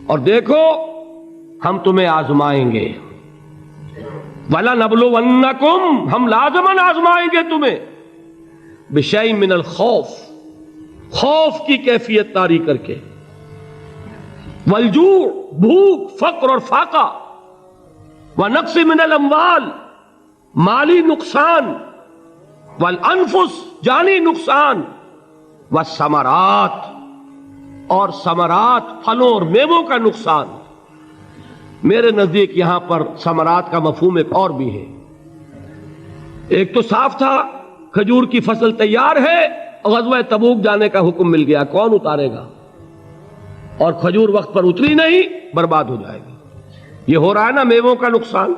اور دیکھو ہم تمہیں آزمائیں گے، وَلَنَبْلُوَنَّكُمْ، ہم لازماً آزمائیں گے تمہیں، بِشَيْءٍ مِّنَ الْخَوْفِ، خوف کی کیفیت طاری کر کے، وَالْجُوعِ، بھوک، فقر اور فاقہ، وَنَقْصٍ مِّنَ الْأَمْوَالِ، مالی نقصان، وَالْأَنفُسِ، جانی نقصان، وَالثَّمَرَاتِ، اور ثمرات، پھلوں اور میووں کا نقصان۔ میرے نزدیک یہاں پر ثمرات کا مفہوم ایک اور بھی ہے۔ ایک تو صاف تھا کھجور کی فصل تیار ہے، غزوہ تبوک جانے کا حکم مل گیا، کون اتارے گا؟ اور کھجور وقت پر اتری نہیں، برباد ہو جائے گی۔ یہ ہو رہا ہے نا میووں کا نقصان۔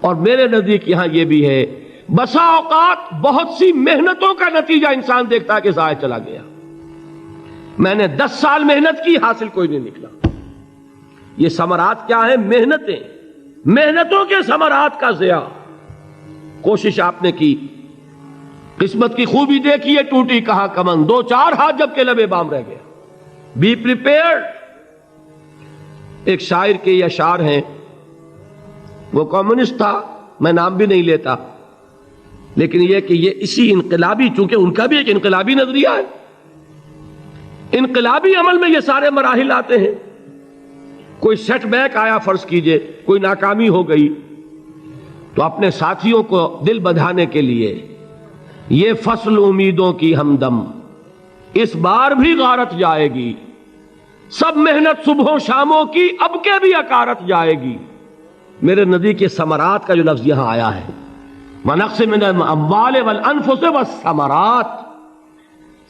اور میرے نزدیک یہاں یہ بھی ہے، بسا اوقات بہت سی محنتوں کا نتیجہ انسان دیکھتا ہے کہ ضائع چلا گیا، میں نے 10 سال محنت کی، حاصل کوئی نہیں نکلا۔ یہ ثمرات کیا ہیں؟ محنتیں، محنتوں کے ثمرات کا ضیاع۔ کوشش آپ نے کی، قسمت کی خوبی دیکھی ہے، ٹوٹی کہاں کمن، 2-4 ہاتھ جب کے لبے بام رہ گیا۔ Be prepared. ایک شاعر کے یہ اشعار ہیں، وہ کمیونسٹ تھا، میں نام بھی نہیں لیتا، لیکن یہ کہ یہ اسی انقلابی، چونکہ ان کا بھی ایک انقلابی نظریہ ہے، انقلابی عمل میں یہ سارے مراحل آتے ہیں۔ کوئی سیٹ بیک آیا فرض کیجئے، کوئی ناکامی ہو گئی، تو اپنے ساتھیوں کو دل بندھانے کے لیے یہ فصل امیدوں کی ہمدم اس بار بھی غارت جائے گی، سب محنت صبحوں شاموں کی اب کے بھی اکارت جائے گی۔ میرے نزدیک یہ ثمرات کا جو لفظ یہاں آیا ہے، وَنَقْصٍ مِّنَ الْأَمْوَالِ وَالْأَنفُسِ وَالثَّمَرَاتِ،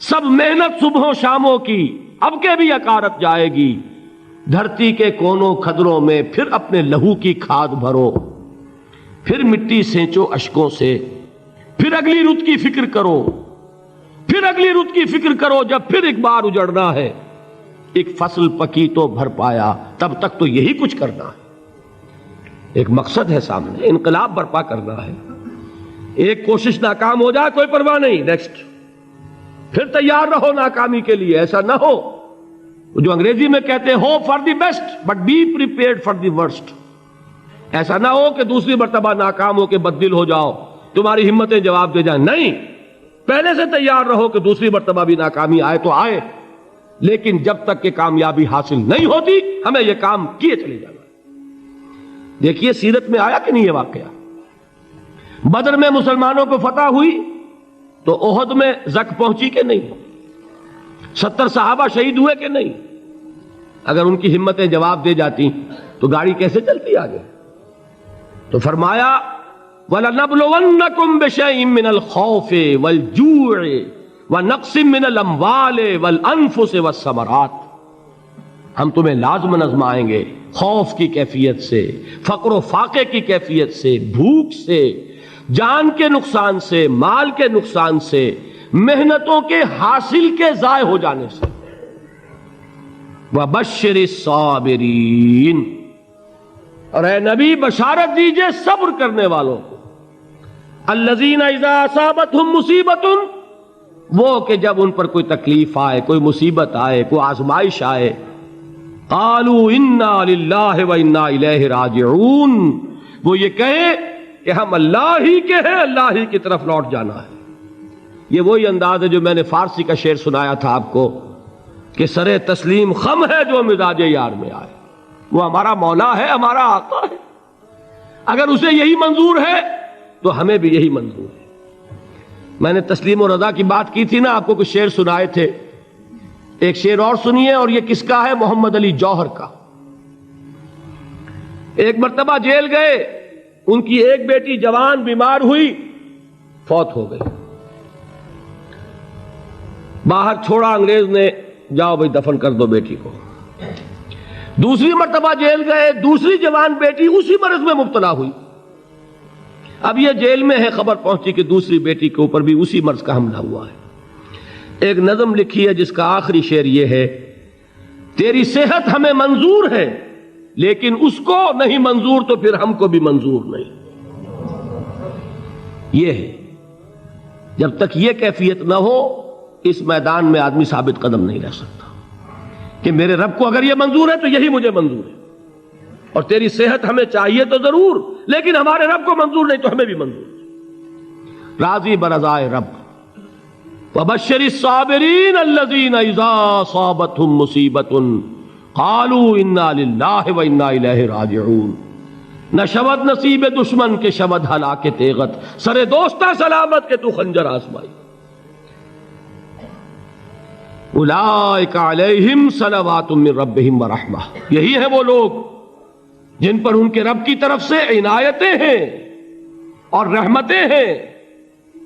سب محنت صبحوں شاموں کی اب کے بھی اکارت جائے گی۔ دھرتی کے کونوں کھدروں میں پھر اپنے لہو کی کھاد بھرو، پھر مٹی سینچو اشکوں سے، پھر اگلی رت کی فکر کرو، پھر اگلی رت کی فکر کرو، جب پھر ایک بار اجڑنا ہے، ایک فصل پکی تو بھر پایا، تب تک تو یہی کچھ کرنا ہے۔ ایک مقصد ہے سامنے، انقلاب برپا کرنا ہے۔ ایک کوشش ناکام ہو جائے کوئی پرواہ نہیں، نیکسٹ، پھر تیار رہو ناکامی کے لیے۔ ایسا نہ ہو جو انگریزی میں کہتے ہیں hope for the best but be prepared for the worst. ایسا نہ ہو کہ دوسری مرتبہ ناکام ہو کے بددل ہو جاؤ، تمہاری ہمتیں جواب دے جائیں، نہیں، پہلے سے تیار رہو کہ دوسری مرتبہ بھی ناکامی آئے تو آئے، لیکن جب تک کہ کامیابی حاصل نہیں ہوتی ہمیں یہ کام کیے چلے جانا۔ دیکھیے سیرت میں آیا کہ نہیں یہ واقعہ؟ بدر میں مسلمانوں کو فتح ہوئی تو احد میں زک پہنچی کہ نہیں؟ 70 صحابہ شہید ہوئے کہ نہیں؟ اگر ان کی ہمتیں جواب دے جاتی تو گاڑی کیسے چلتی آگے؟ تو فرمایا وَلَنَبْلُوَنَّكُمْ بِشَيْءٍ مِّنَ الْخَوْفِ وَالْجُوعِ وَنَقْصٍ مِّنَ الْأَمْوَالِ وَالْأَنفُسِ وَالثَّمَرَاتِ، ہم تمہیں لازماً آزمائیں گے، خوف کی کیفیت سے، فقر و فاقے کی کیفیت سے، بھوک سے، جان کے نقصان سے، مال کے نقصان سے، محنتوں کے حاصل کے ضائع ہو جانے سے۔ وَبَشِّرِ الصَّابِرِينَ، اور اے نبی بشارت دیجئے صبر کرنے والوں کو، الَّذِينَ إِذَا أَصَابَتْهُمْ مُصِيبَةٌ، وہ کہ جب ان پر کوئی تکلیف آئے، کوئی مصیبت آئے، کوئی آزمائش آئے، قَالُوا إِنَّا لِلَّهِ وَإِنَّا إِلَيْهِ رَاجِعُونَ، وہ یہ کہیں کہ ہم اللہ ہی کے ہیں، اللہ ہی کی طرف لوٹ جانا ہے۔ یہ وہی انداز ہے جو میں نے فارسی کا شعر سنایا تھا آپ کو کہ سرے تسلیم خم ہے جو مزاج یار میں آئے۔ وہ ہمارا مولا ہے، ہمارا آقا ہے، اگر اسے یہی منظور ہے تو ہمیں بھی یہی منظور ہے۔ میں نے تسلیم و رضا کی بات کی تھی نا، آپ کو کچھ شعر سنائے تھے، ایک شعر اور سنیے، اور یہ کس کا ہے؟ محمد علی جوہر کا۔ ایک مرتبہ جیل گئے، ان کی ایک بیٹی جوان بیمار ہوئی، فوت ہو گئی، باہر چھوڑا انگریز نے، جاؤ بھائی دفن کر دو بیٹی کو۔ دوسری مرتبہ جیل گئے، دوسری جوان بیٹی اسی مرض میں مبتلا ہوئی، اب یہ جیل میں ہے، خبر پہنچی کہ دوسری بیٹی کے اوپر بھی اسی مرض کا حملہ ہوا ہے۔ ایک نظم لکھی ہے جس کا آخری شعر یہ ہے، تیری صحت ہمیں منظور ہے لیکن اس کو نہیں منظور تو پھر ہم کو بھی منظور نہیں۔ یہ ہے، جب تک یہ کیفیت نہ ہو اس میدان میں آدمی ثابت قدم نہیں رہ سکتا۔ کہ میرے رب کو اگر یہ منظور ہے تو یہی مجھے منظور ہے، اور تیری صحت ہمیں چاہیے تو ضرور، لیکن ہمارے رب کو منظور نہیں تو ہمیں بھی منظور ہے۔ راضی برضائے رب۔ وبشر الصابرین الذین اذا اصابتهم مصیبۃ قالوا انا للہ وانا الیہ راجعون۔ نہ شود نصیب دشمن کے شود ہلاک تیغت، سر دوستہ سلامت کے تو خنجر آزمائی۔ اولئک علیہم صلوات من ربہم ورحمہ، یہی ہے وہ لوگ جن پر ان کے رب کی طرف سے عنایتیں ہیں اور رحمتیں ہیں۔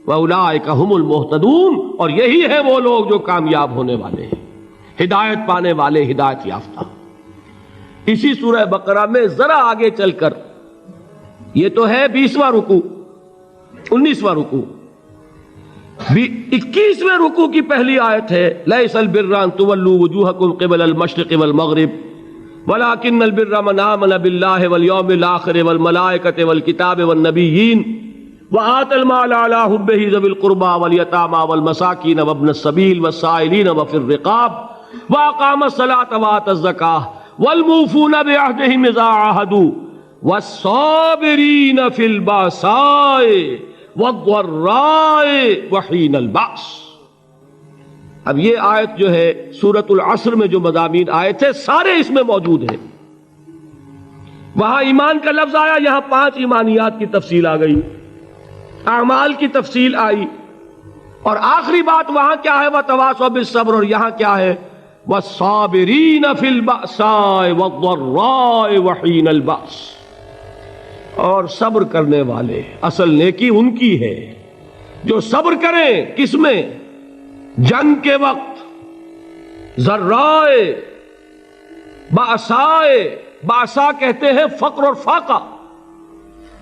وَأُولَٰئِكَ هُمُ الْمُهْتَدُونَ، اور یہی ہے وہ لوگ جو کامیاب ہونے والے ہیں، ہدایت پانے والے، ہدایت یافتہ۔ اسی سورہ بقرہ میں ذرا آگے چل کر، یہ تو ہے 20واں رکوع، 19واں رکوع، 21ویں رکوع کی پہلی آیت ہے لَيْسَ الْبِرَّ أَن تُوَلُّوا وُجُوهَكُمْ قِبَلَ الْمَشْرِقِ وَالْمَغْرِبِ وَلَٰكِنَّ الْبِرَّ مَنْ آمَنَ بِاللَّهِ وَالْيَوْمِ الْآخِرِ وَالْمَلَائِكَةِ وَالْكِتَابِ وَالنَّبِيِّينَ وَآتَى المال على حبه ذوي القربى واليتامى والمساكين وابن السبيل والسائلين وفي الرقاب وأقام الصلاة وآتى الزكاة والموفون بعهدهم إذا عاهدوا والصابرين في البأساء والضراء وحين البأس۔ اب یہ آیت جو ہے سورۃ العصر میں جو مضامین آئے تھے سارے اس میں موجود ہیں۔ وہاں ایمان کا لفظ آیا، یہاں 5 ایمانیات کی تفصیل آ گئی، اعمال کی تفصیل آئی، اور آخری بات وہاں کیا ہے وَتَوَاصَوْا بِالصَّبْرِ، اور یہاں کیا ہے وَالصَّابِرِينَ فِي الْبَأْسَاءِ وَالضَّرَّاءِ وَحِينَ الْبَأْسِ، اور صبر کرنے والے، اصل نیکی ان کی ہے جو صبر کریں، کس میں؟ جنگ کے وقت، ذرائے، بأسائے، بأسا کہتے ہیں فقر اور فاقہ،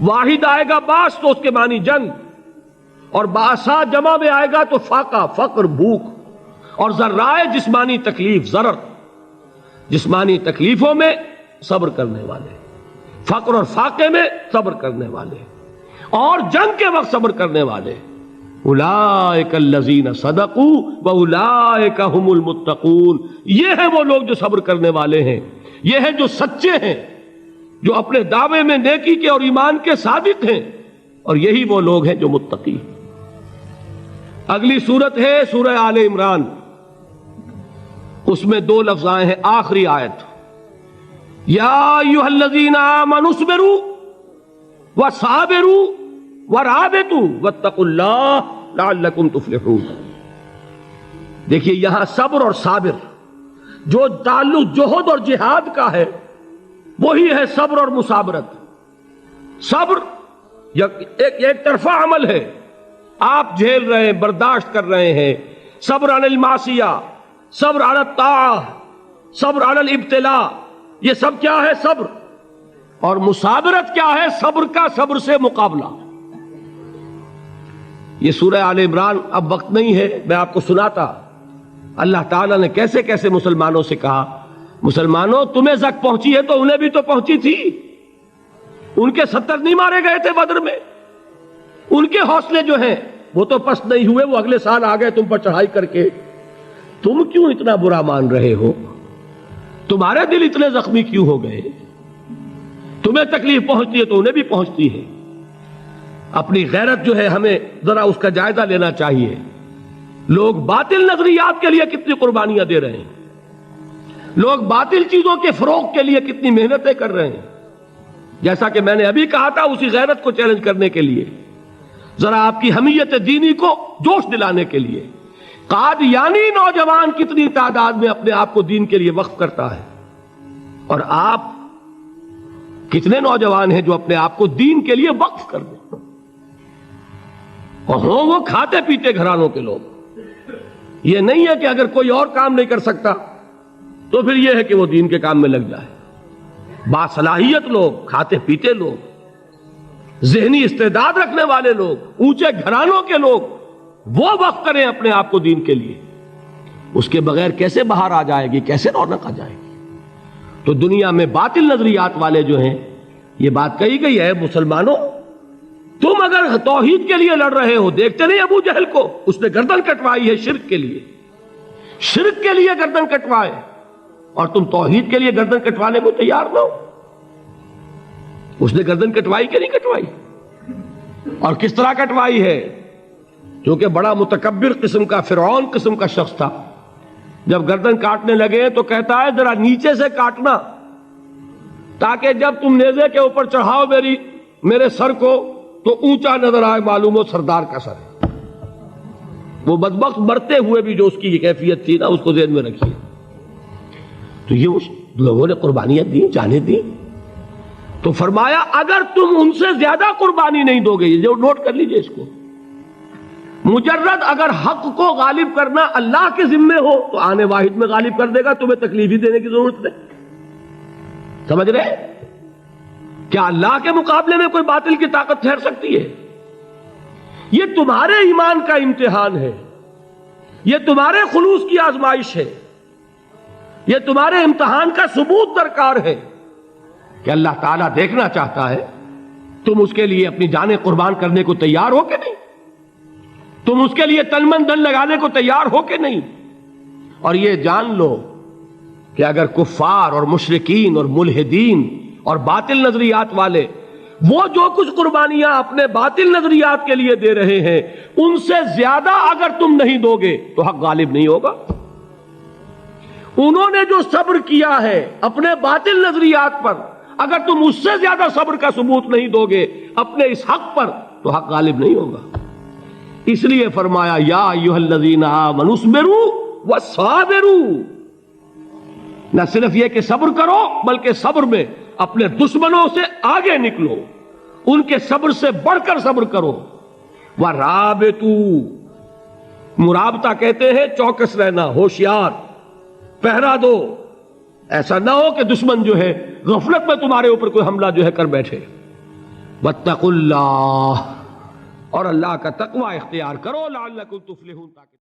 واحد آئے گا باس تو اس کے معنی جنگ، اور باسا جمع میں آئے گا تو فاقہ، فقر، بھوک، اور ذرائے جسمانی تکلیف، ضرر، جسمانی تکلیفوں میں صبر کرنے والے، فقر اور فاقے میں صبر کرنے والے، اور جنگ کے وقت صبر کرنے والے۔ اولئک الذین صدقوا واولئک هم المتقون، یہ ہیں وہ لوگ جو صبر کرنے والے ہیں، یہ ہیں جو سچے ہیں، جو اپنے دعوے میں نیکی کے اور ایمان کے صادق ہیں، اور یہی وہ لوگ ہیں جو متقی۔ اگلی سورت ہے سورہ آل عمران، اس میں 2 لفظ آئے ہیں، آخری آیت یا ایھا الذین آمنوا اصبروا وصابروا ورابطوا واتقوا اللہ لعلکم تفلحون۔ دیکھیے یہاں صبر اور صابر جو تعلق جوہد اور جہاد کا ہے وہی ہے صبر اور مصابرت۔ صبر ایک طرفہ عمل ہے، آپ جھیل رہے ہیں، برداشت کر رہے ہیں، صبر علی المعصیہ، صبر علی الطاعہ، صبر علی الابتلاء، یہ سب کیا ہے؟ صبر۔ اور مصابرت کیا ہے؟ صبر کا صبر سے مقابلہ۔ یہ سورہ آل عمران، اب وقت نہیں ہے میں آپ کو سناتا اللہ تعالیٰ نے کیسے کیسے مسلمانوں سے کہا، مسلمانوں تمہیں زک پہنچی ہے تو انہیں بھی تو پہنچی تھی، ان کے 70 نہیں مارے گئے تھے بدر میں، ان کے حوصلے جو ہیں وہ تو پست نہیں ہوئے، وہ اگلے سال آ گئے تم پر چڑھائی کر کے، تم کیوں اتنا برا مان رہے ہو؟ تمہارے دل اتنے زخمی کیوں ہو گئے؟ تمہیں تکلیف پہنچتی ہے تو انہیں بھی پہنچتی ہے۔ اپنی غیرت جو ہے ہمیں ذرا اس کا جائزہ لینا چاہیے۔ لوگ باطل نظریات کے لیے کتنی قربانیاں دے رہے ہیں، لوگ باطل چیزوں کے فروغ کے لیے کتنی محنتیں کر رہے ہیں۔ جیسا کہ میں نے ابھی کہا تھا، اسی غیرت کو چیلنج کرنے کے لیے، ذرا آپ کی حمیت دینی کو جوش دلانے کے لیے، قادیانی نوجوان کتنی تعداد میں اپنے آپ کو دین کے لیے وقف کرتا ہے، اور آپ کتنے نوجوان ہیں جو اپنے آپ کو دین کے لیے وقف کر دیں، اور ہوں وہ کھاتے پیتے گھرانوں کے لوگ۔ یہ نہیں ہے کہ اگر کوئی اور کام نہیں کر سکتا تو پھر یہ ہے کہ وہ دین کے کام میں لگ جائے۔ باصلاحیت لوگ، کھاتے پیتے لوگ، ذہنی استعداد رکھنے والے لوگ، اونچے گھرانوں کے لوگ، وہ وقف کریں اپنے آپ کو دین کے لیے۔ اس کے بغیر کیسے باہر آ جائے گی، کیسے رونق آ جائے گی؟ تو دنیا میں باطل نظریات والے جو ہیں، یہ بات کہی گئی ہے، مسلمانوں تم اگر توحید کے لیے لڑ رہے ہو، دیکھتے نہیں ابو جہل کو، اس نے گردن کٹوائی ہے شرک کے لیے، شرک کے لیے گردن کٹوائے، اور تم توحید کے لیے گردن کٹوانے کو تیار نہ ہو. اس نے گردن کٹوائی کہ نہیں کٹوائی؟ اور کس طرح کٹوائی ہے؟ کیونکہ بڑا متکبر قسم کا، فرعون قسم کا شخص تھا. جب گردن کاٹنے لگے تو کہتا ہے ذرا نیچے سے کاٹنا، تاکہ جب تم نیزے کے اوپر چڑھاؤ میرے سر کو تو اونچا نظر آئے، معلوم ہو سردار کا سر ہے. وہ بدبخت مرتے ہوئے بھی جو اس کی یہ کیفیت تھی نا، اس کو ذہن میں رکھیے. تو یہ اس لوگوں نے قربانیاں دی، جانیں دی. تو فرمایا اگر تم ان سے زیادہ قربانی نہیں دو گے، یہ نوٹ کر لیجئے اس کو، مجرد اگر حق کو غالب کرنا اللہ کے ذمے ہو تو آنے واحد میں غالب کر دے گا، تمہیں تکلیف ہی دینے کی ضرورت نہیں. سمجھ رہے؟ کیا اللہ کے مقابلے میں کوئی باطل کی طاقت ٹھہر سکتی ہے؟ یہ تمہارے ایمان کا امتحان ہے، یہ تمہارے خلوص کی آزمائش ہے، یہ تمہارے امتحان کا ثبوت درکار ہے کہ اللہ تعالیٰ دیکھنا چاہتا ہے تم اس کے لیے اپنی جانیں قربان کرنے کو تیار ہو کہ نہیں، تم اس کے لیے تن من دھن لگانے کو تیار ہو کہ نہیں. اور یہ جان لو کہ اگر کفار اور مشرکین اور ملحدین اور باطل نظریات والے وہ جو کچھ قربانیاں اپنے باطل نظریات کے لیے دے رہے ہیں، ان سے زیادہ اگر تم نہیں دو گے تو حق غالب نہیں ہوگا. انہوں نے جو صبر کیا ہے اپنے باطل نظریات پر، اگر تم اس سے زیادہ صبر کا ثبوت نہیں دو گے اپنے اس حق پر تو حق غالب نہیں ہوگا. اس لیے فرمایا یا ایھا الذین آمنوا اصبروا وصابروا. نہ صرف یہ کہ صبر کرو بلکہ صبر میں اپنے دشمنوں سے آگے نکلو، ان کے صبر سے بڑھ کر صبر کرو. ورابطوا، مرابطہ کہتے ہیں چوکس رہنا، ہوشیار، پہرا دو. ایسا نہ ہو کہ دشمن جو ہے غفلت میں تمہارے اوپر کوئی حملہ جو ہے کر بیٹھے. واتقوا اللہ، اور اللہ کا تقوی اختیار کرو لعلکم تفلحون.